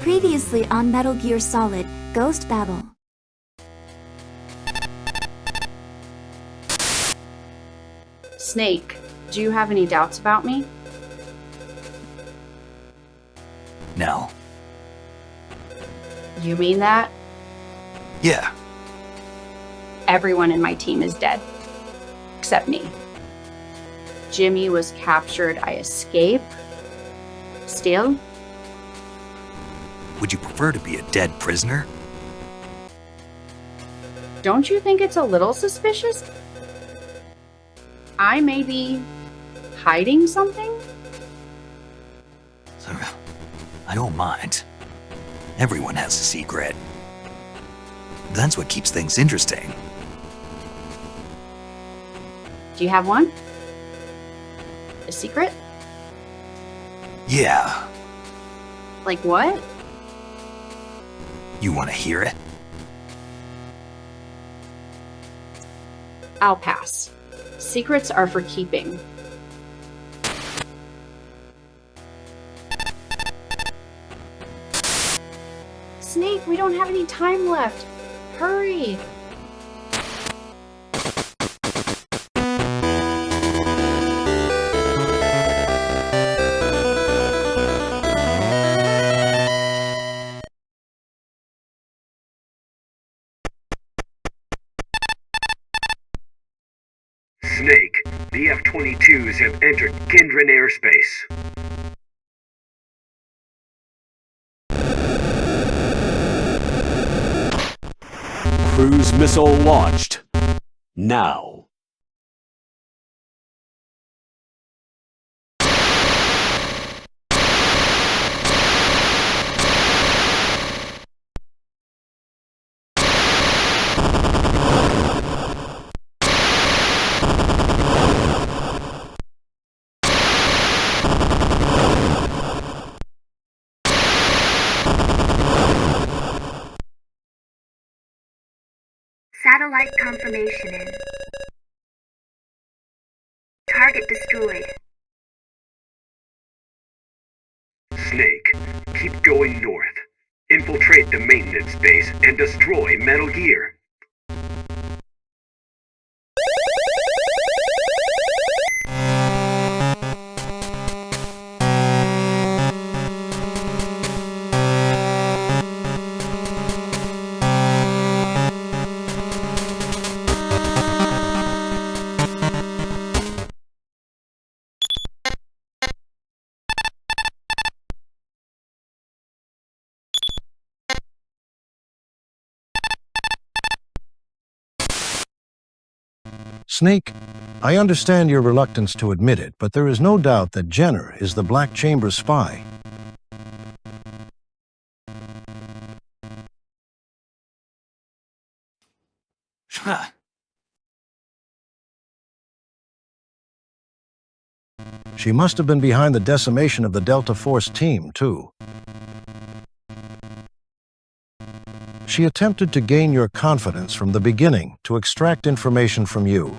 Previously on Metal Gear Solid, Ghost Babel. Snake, do you have any doubts about me? No. You mean that? Yeah. Everyone in my team is dead. Except me. Jimmy was captured. I escape. Still? Would you prefer to be a dead prisoner? Don't you think it's a little suspicious? I may be hiding something? I don't mind. Everyone has a secret. That's what keeps things interesting. Do you have one? A secret? Yeah. Like what? You want to hear it? I'll pass. Secrets are for keeping. Snake, we don't have any time left. Hurry! Snake, the F-22s have entered Kindred airspace. Cruise missile launched. Now. Satellite confirmation in. Target destroyed. Snake, keep going north. Infiltrate the maintenance base and destroy Metal Gear. Snake, I understand your reluctance to admit it, but there is no doubt that Jenner is the Black Chamber's spy. She must have been behind the decimation of the Delta Force team, too. She attempted to gain your confidence from the beginning to extract information from you.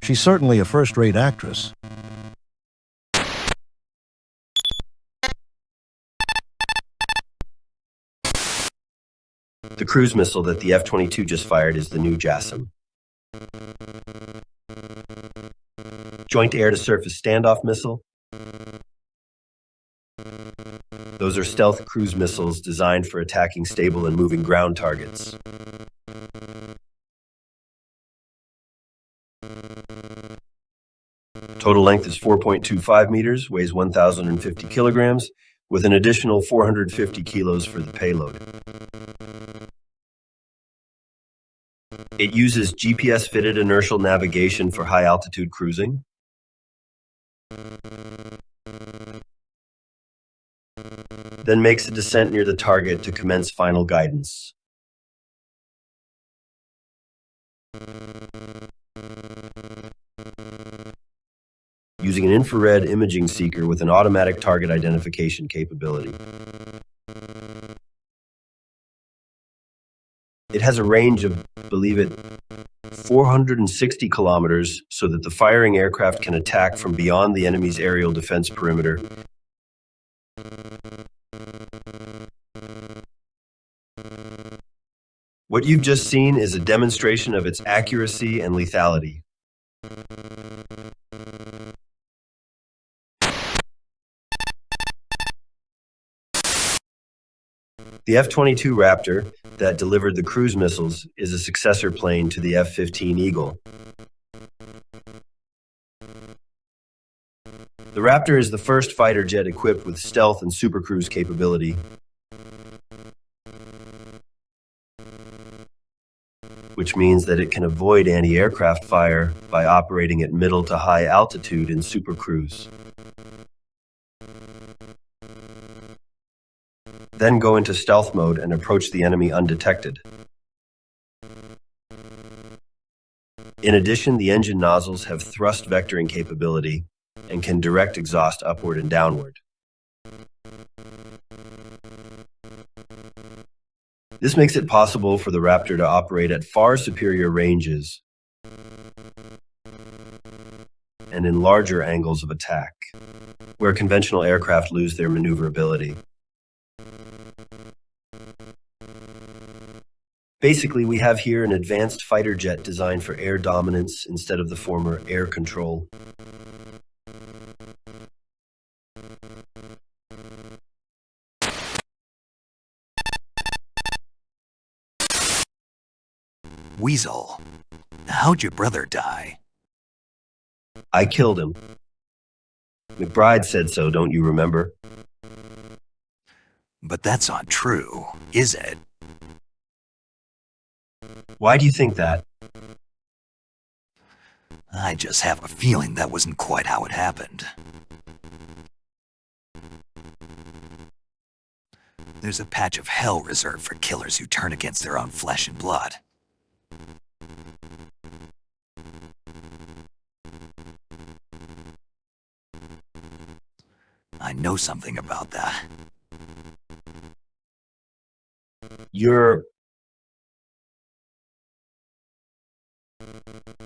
She's certainly a first-rate actress. The cruise missile that the F-22 just fired is the new JASSM. Joint air-to-surface standoff missile. Those are stealth cruise missiles designed for attacking stable and moving ground targets. Total length is 4.25 meters, weighs 1,050 kilograms, with an additional 450 kilos for the payload. It uses GPS-fitted inertial navigation for high-altitude cruising. Then makes a descent near the target to commence final guidance. Using an infrared imaging seeker with an automatic target identification capability. It has a range of, believe it, 460 kilometers so that the firing aircraft can attack from beyond the enemy's aerial defense perimeter. What you've just seen is a demonstration of its accuracy and lethality. The F-22 Raptor that delivered the cruise missiles is a successor plane to the F-15 Eagle. The Raptor is the first fighter jet equipped with stealth and supercruise capability, which means that it can avoid anti-aircraft fire by operating at middle to high altitude in supercruise. Then go into stealth mode and approach the enemy undetected. In addition, the engine nozzles have thrust vectoring capability and can direct exhaust upward and downward. This makes it possible for the Raptor to operate at far superior ranges and in larger angles of attack, where conventional aircraft lose their maneuverability. Basically, we have here an advanced fighter jet designed for air dominance instead of the former air control. Weasel, how'd your brother die? I killed him. McBride said so, don't you remember? But that's not true, is it? Why do you think that? I just have a feeling that wasn't quite how it happened. There's a patch of hell reserved for killers who turn against their own flesh and blood. I know something about that.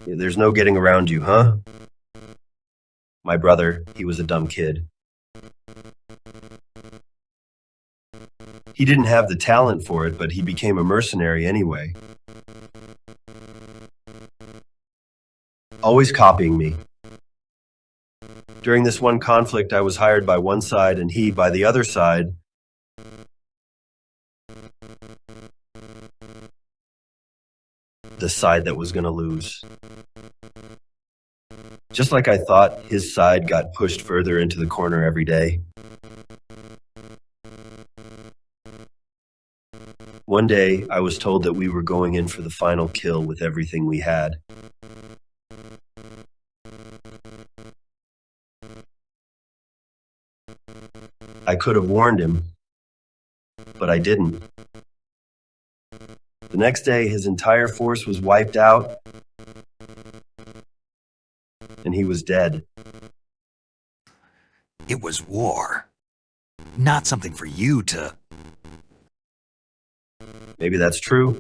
There's no getting around you, huh? My brother, he was a dumb kid. He didn't have the talent for it, but he became a mercenary anyway. Always copying me. During this one conflict, I was hired by one side and he by the other side. The side that was going to lose. Just like I thought, his side got pushed further into the corner every day. One day, I was told that we were going in for the final kill with everything we had. I could have warned him, but I didn't. The next day, his entire force was wiped out, and he was dead. It was war. Not something for you to... Maybe that's true,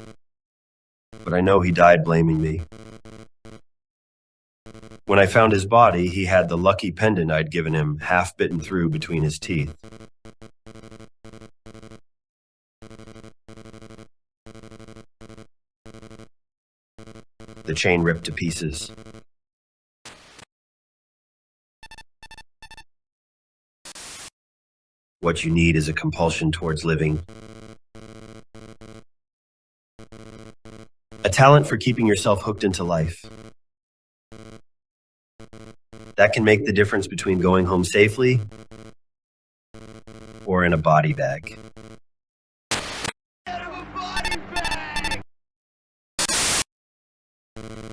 but I know he died blaming me. When I found his body, he had the lucky pendant I'd given him half bitten through between his teeth. The chain ripped to pieces. What you need is a compulsion towards living. A talent for keeping yourself hooked into life. That can make the difference between going home safely or in a body bag.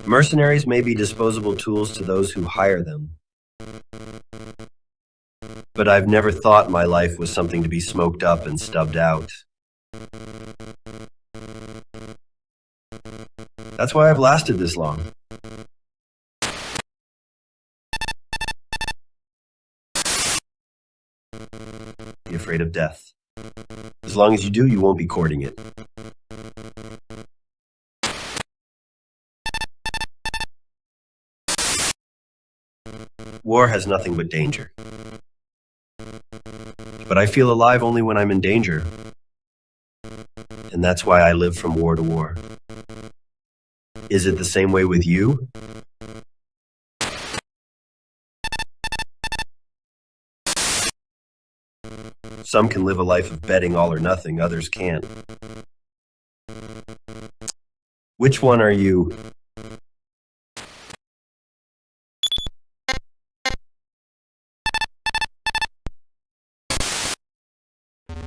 Mercenaries may be disposable tools to those who hire them. But I've never thought my life was something to be smoked up and stubbed out. That's why I've lasted this long. Be afraid of death. As long as you do, you won't be courting it. War has nothing but danger. But I feel alive only when I'm in danger. And that's why I live from war to war. Is it the same way with you? Some can live a life of betting all or nothing, others can't. Which one are you?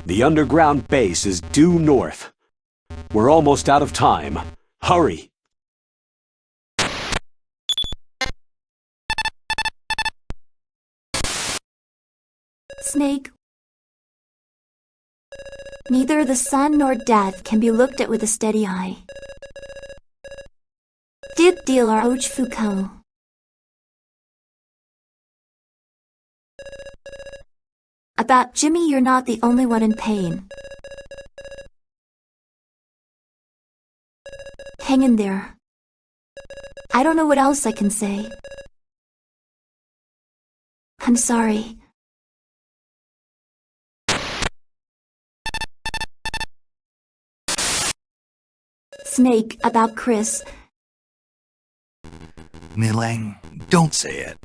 The underground base is due north. We're almost out of time. Hurry! Snake. Neither the sun nor death can be looked at with a steady eye. Did deal our Ouch Foucault. About Jimmy, you're not the only one in pain. Hang in there. I don't know what else I can say. I'm sorry. Snake, about Chris. Milang, don't say it.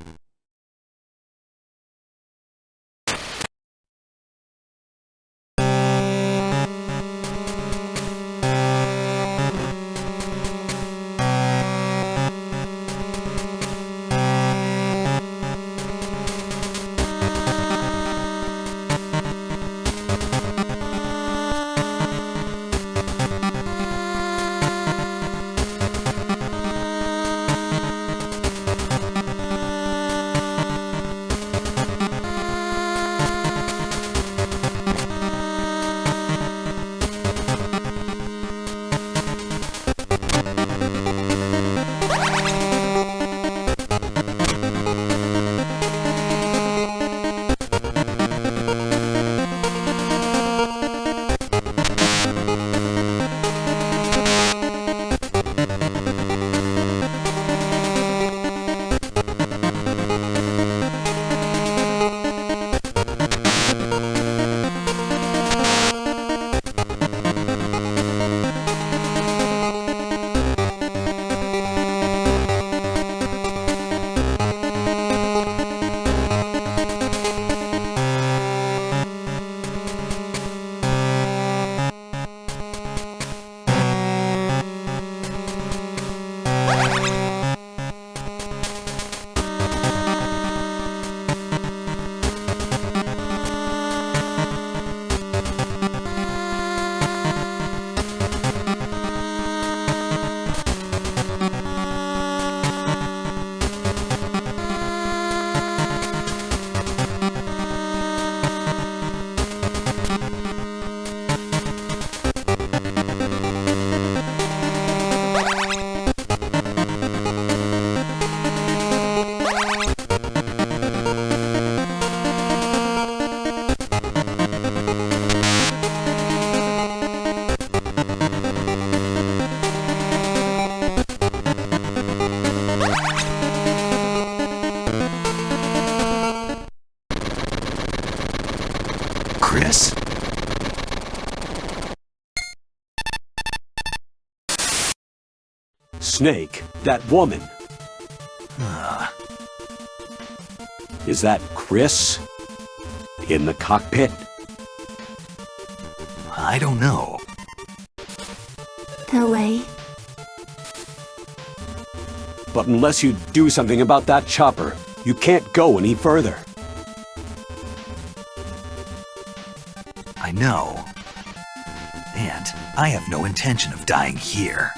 Chris? Snake, that woman. Is that Chris? In the cockpit? I don't know. No way. But unless you do something about that chopper, you can't go any further. I know. And I have no intention of dying here.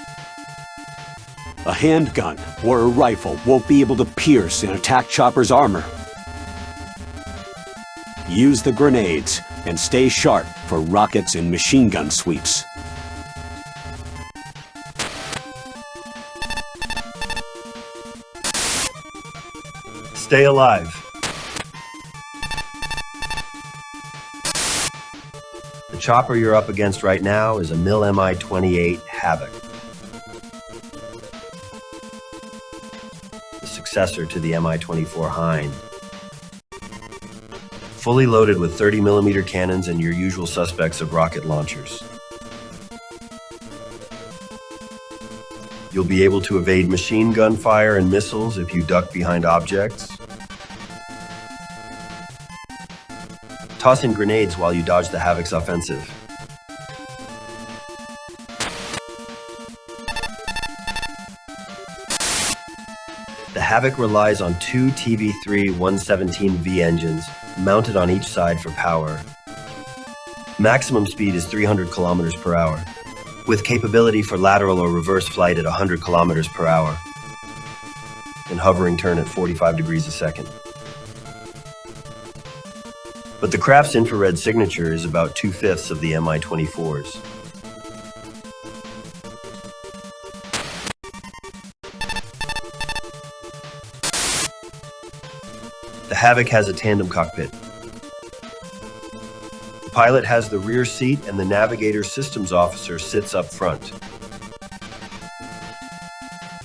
A handgun or a rifle won't be able to pierce an attack chopper's armor. Use the grenades and stay sharp for rockets and machine gun sweeps. Stay alive. The chopper you're up against right now is a Mil MI-28 Havoc, the successor to the Mi-24 Hind. fully loaded with 30mm cannons and your usual suspects of rocket launchers. You'll be able to evade machine gun fire and missiles if you duck behind objects. Toss in grenades while you dodge the Havoc's offensive. The Havoc relies on two TV3 117V engines mounted on each side for power. Maximum speed is 300 kilometers per hour, with capability for lateral or reverse flight at 100 kilometers per hour, and hovering turn at 45 degrees a second. But the craft's infrared signature is about 2/5 of the Mi-24's. The Havoc has a tandem cockpit. The pilot has the rear seat and the navigator systems officer sits up front.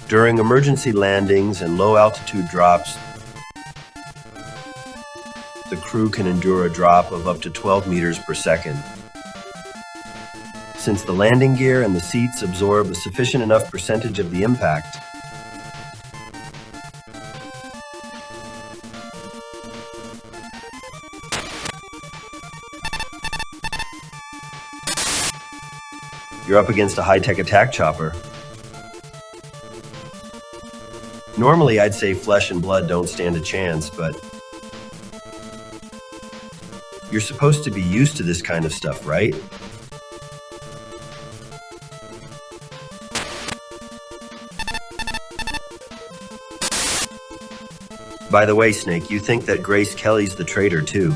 During emergency landings and low-altitude drops, the crew can endure a drop of up to 12 meters per second. Since the landing gear and the seats absorb a sufficient enough percentage of the impact, you're up against a high-tech attack chopper. Normally, I'd say flesh and blood don't stand a chance, but you're supposed to be used to this kind of stuff, right? By the way, Snake, you think that Grace Kelly's the traitor, too.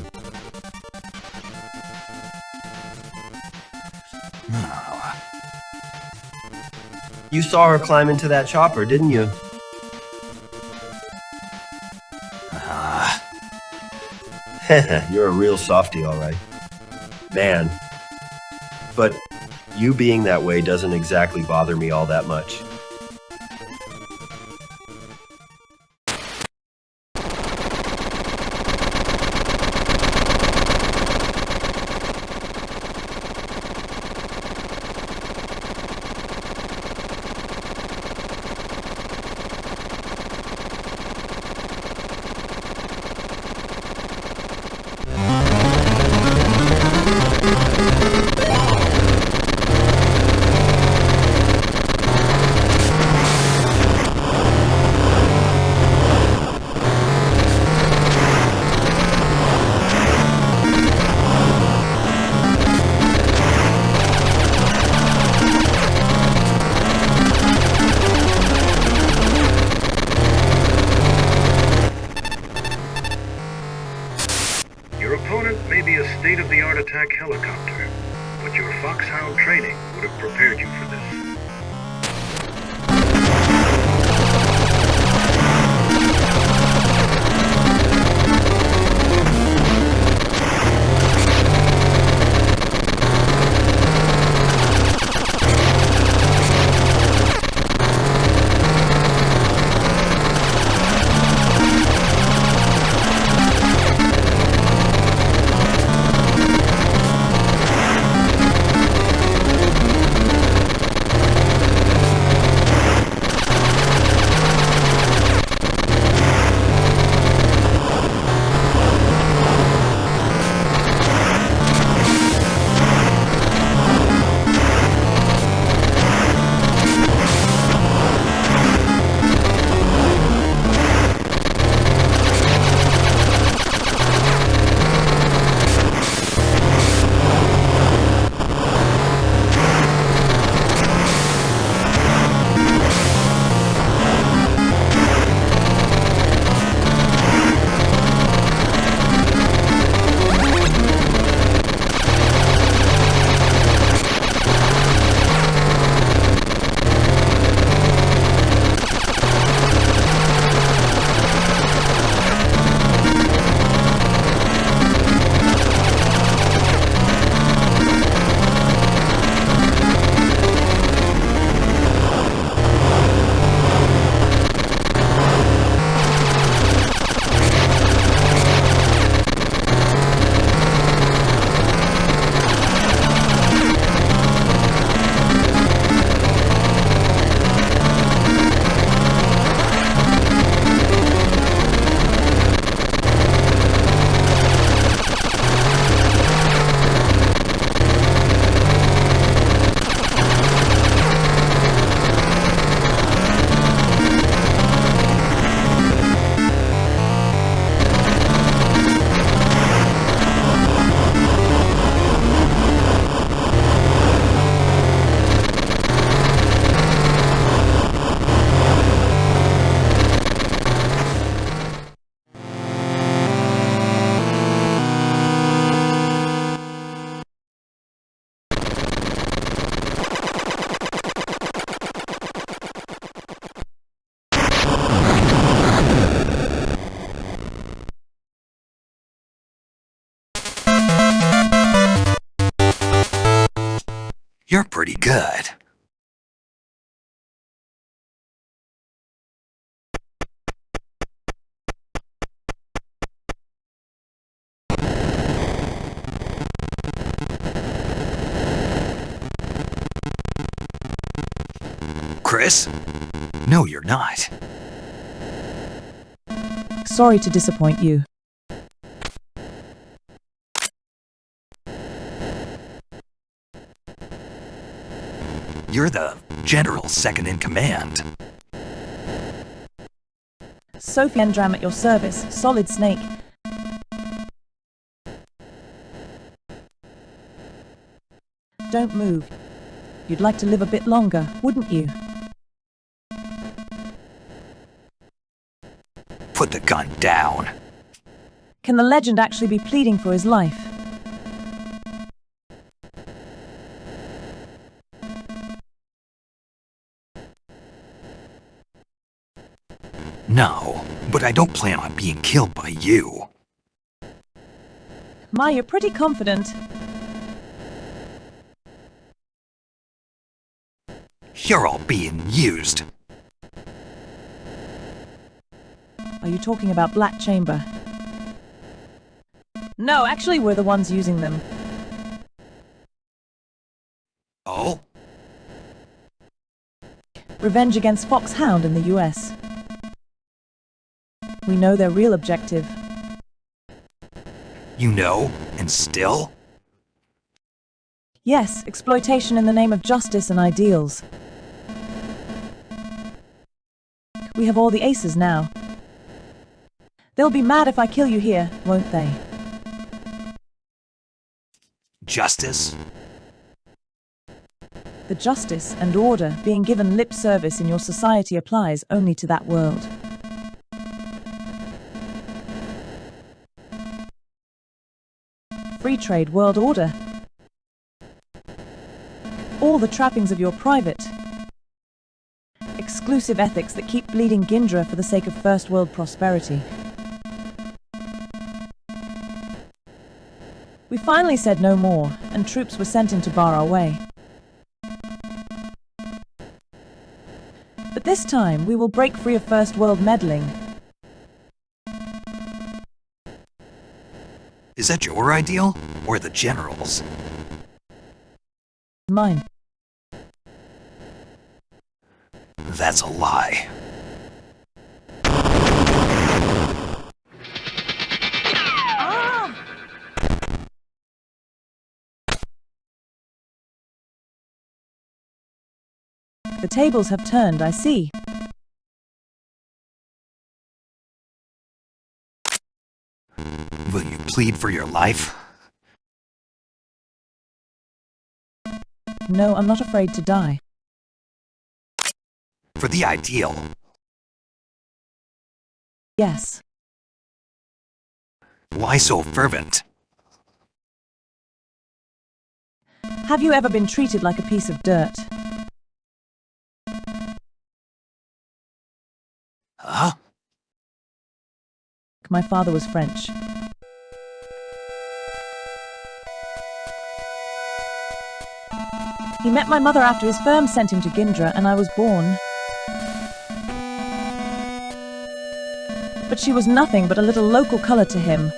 You saw her climb into that chopper, didn't you? You're a real softie, all right. Man. But you being that way doesn't exactly bother me all that much. state-of-the-art attack helicopter, but your foxhound training would have prepared you for this. You're pretty good. Chris? No, you're not. Sorry to disappoint you. You're the general second in command. Sophie and Dram at your service, Solid Snake. Don't move. You'd like to live a bit longer, wouldn't you? Put the gun down. Can the legend actually be pleading for his life? No, but I don't plan on being killed by you. My, you're pretty confident. You're all being used. Are you talking about Black Chamber? No, actually we're the ones using them. Oh? Revenge against Foxhound in the US. We know their real objective. You know, and still? Yes, exploitation in the name of justice and ideals. We have all the aces now. They'll be mad if I kill you here, won't they? Justice? The justice and order being given lip service in your society applies only to that world. Free trade world order. All the trappings of your private. Exclusive ethics that keep bleeding Gindra for the sake of first world prosperity. We finally said no more, and troops were sent in to bar our way. But this time, we will break free of first world meddling. Is that your ideal, or the general's? Mine. That's a lie. The tables have turned, I see. Will you plead for your life? No, I'm not afraid to die. For the ideal? Yes. Why so fervent? Have you ever been treated like a piece of dirt? Huh? My father was French. He met my mother after his firm sent him to Gindra, and I was born. But she was nothing but a little local colour to him.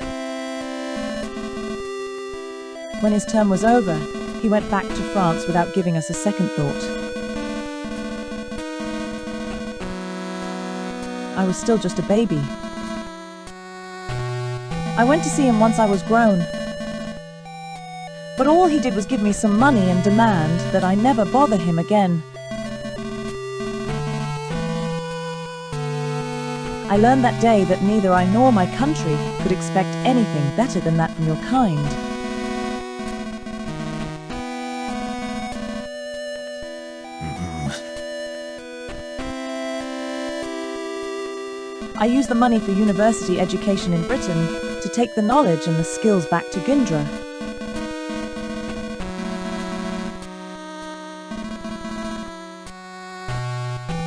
When his term was over, he went back to France without giving us a second thought. I was still just a baby. I went to see him once I was grown. But all he did was give me some money and demand that I never bother him again. I learned that day that neither I nor my country could expect anything better than that from your kind. I used the money for university education in Britain to take the knowledge and the skills back to Gindra.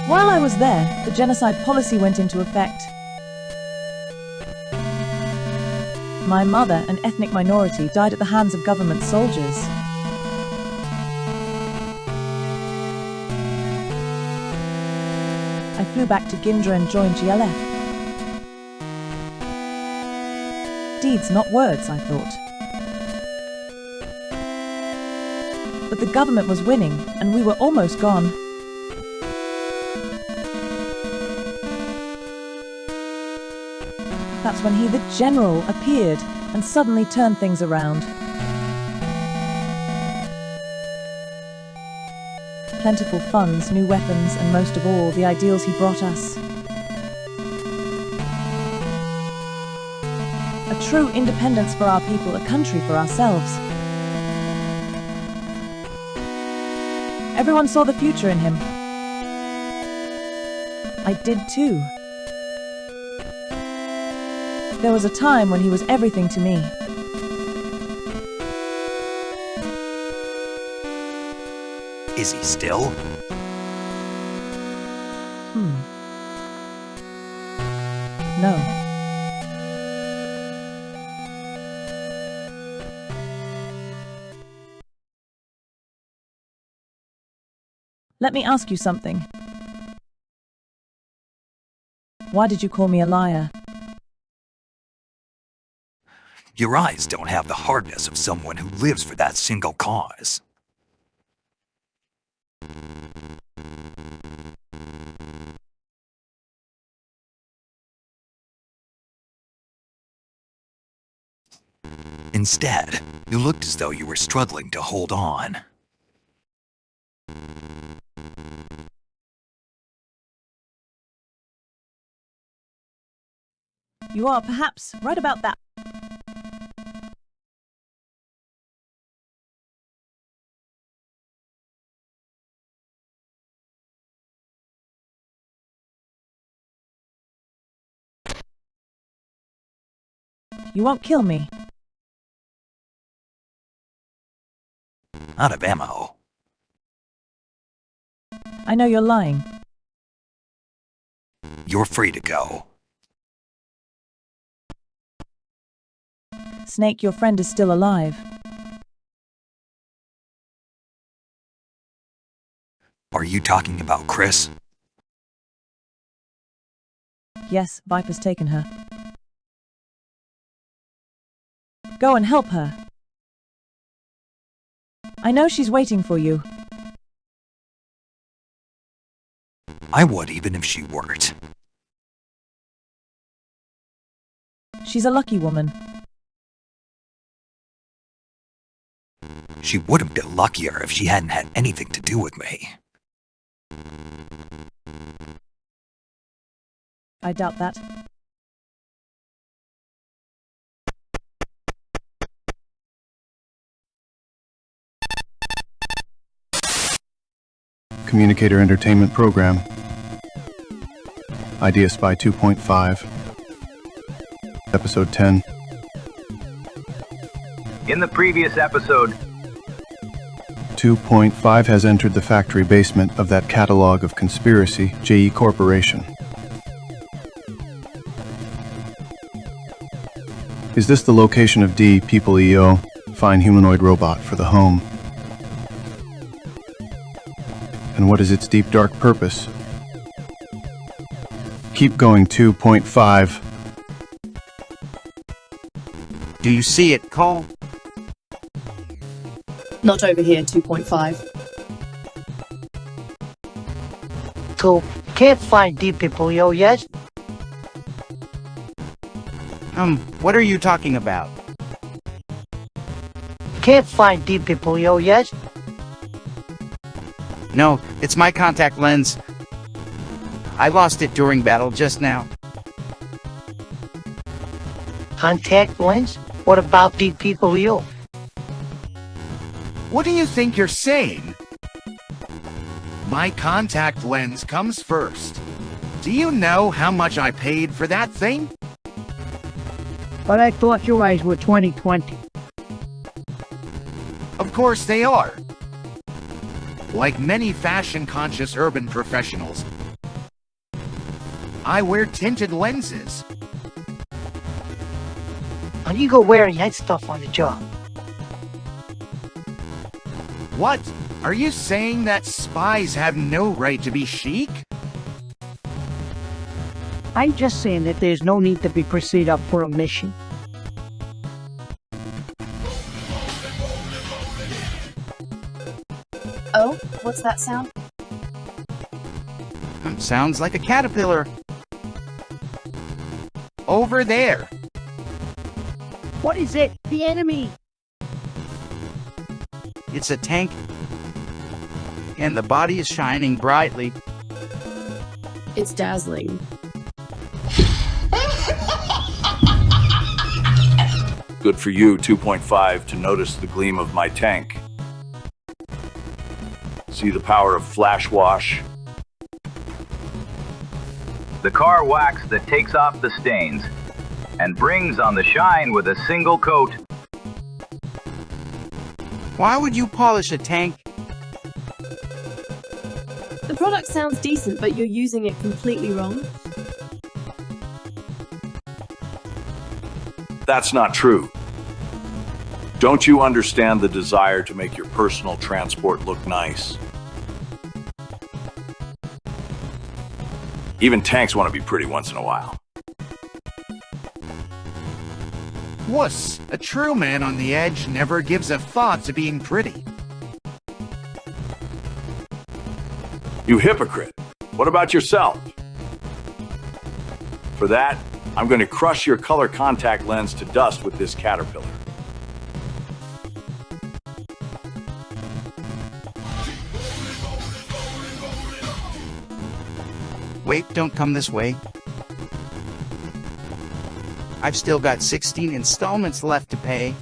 While I was there, the genocide policy went into effect. My mother, an ethnic minority, died at the hands of government soldiers. flew back to Gindra and joined GLF. Deeds, not words, I thought. But the government was winning, and we were almost gone. That's when he, the general, appeared and suddenly turned things around. Plentiful funds, new weapons, and most of all, the ideals he brought us. A true independence for our people, a country for ourselves. Everyone saw the future in him. I did too. There was a time when he was everything to me. Is he still? No. Let me ask you something. Why did you call me a liar? Your eyes don't have the hardness of someone who lives for that single cause. Instead, you looked as though you were struggling to hold on. You are perhaps right about that. You won't kill me. Out of ammo. I know you're lying. You're free to go. Snake, your friend is still alive. Are you talking about Chris? Yes, Viper's taken her. Go and help her. I know she's waiting for you. I would even if she weren't. She's a lucky woman. She would have been luckier if she hadn't had anything to do with me. I doubt that. Communicator Entertainment Program. IdeaSpy 2.5. Episode 10. In the previous episode, 2.5 has entered the factory basement of that catalog of conspiracy, JE Corporation. Is this the location of D, People EO, fine humanoid robot for the home? And what is its deep dark purpose? Keep going, 2.5. Do you see it, Cole? Not over here, 2.5. So, can't find deep people yet? What are you talking about? Can't find deep people yet? No, it's my contact lens. I lost it during battle just now. Contact lens? What about deep people What do you think you're saying? My contact lens comes first. Do you know how much I paid for that thing? But I thought your eyes were 20/20. Of course they are. Like many fashion-conscious urban professionals, I wear tinted lenses. How do you go wearing that stuff on the job? What? Are you saying that spies have no right to be chic? I'm just saying that there's no need to be proceed up for a mission. Oh, what's that sound? Sounds like a caterpillar. Over there. What is it? The enemy! It's a tank. And the body is shining brightly. It's dazzling. Good for you, 2.5, to notice the gleam of my tank. See the power of flash wash? The car wax that takes off the stains and brings on the shine with a single coat. Why would you polish a tank? The product sounds decent, but you're using it completely wrong. That's not true. Don't you understand the desire to make your personal transport look nice? Even tanks want to be pretty once in a while. Wuss, a true man on the edge never gives a thought to being pretty. You hypocrite. What about yourself? For that, I'm going to crush your color contact lens to dust with this caterpillar. Wait, don't come this way. I've still got 16 installments left to pay.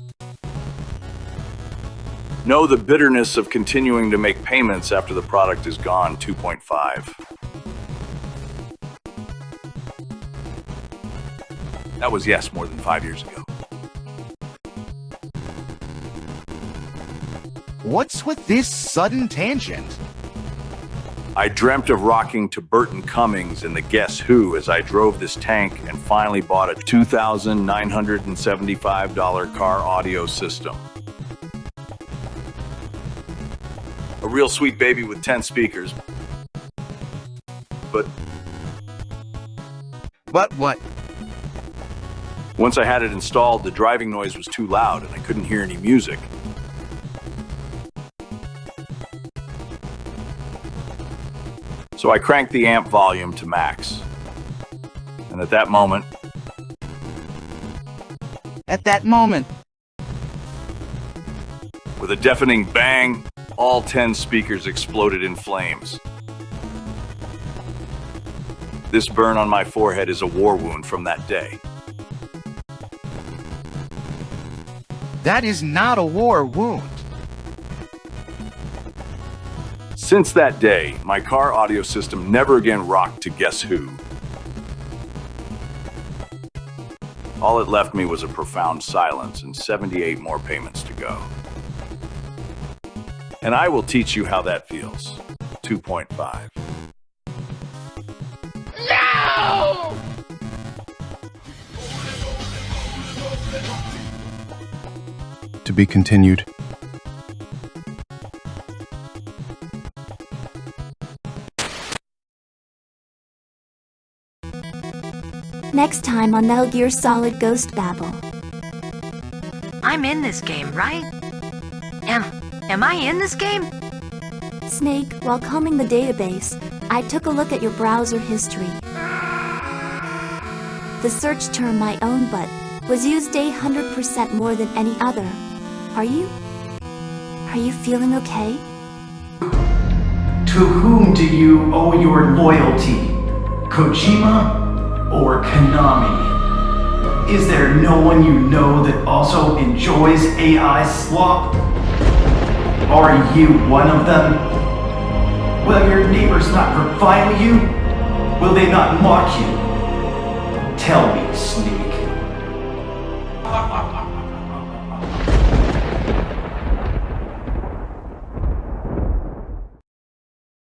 Know the bitterness of continuing to make payments after the product is gone, 2.5. That was, yes, more than 5 years ago. What's with this sudden tangent? I dreamt of rocking to Burton Cummings in the Guess Who as I drove this tank and finally bought a $2,975 car audio system. A real sweet baby with 10 speakers. But what? Once I had it installed, the driving noise was too loud and I couldn't hear any music. So I cranked the amp volume to max. And at that moment, with a deafening bang, all 10 speakers exploded in flames. This burn on my forehead is a war wound from that day. That is not a war wound. Since that day, my car audio system never again rocked to Guess Who. All it left me was a profound silence and 78 more payments to go. And I will teach you how that feels. 2.5. No! To be continued. Next time on Metal Gear Solid Ghost Babel. I'm in this game, right? Am I in this game? Snake, while combing the database, I took a look at your browser history. The search term "my own butt" was used 800% more than any other. Are you feeling okay? To whom do you owe your loyalty? Kojima or Konami? Is there no one you know that also enjoys AI slop? Are you one of them? Will your neighbors not revile you? Will they not mock you? Tell me, Snake.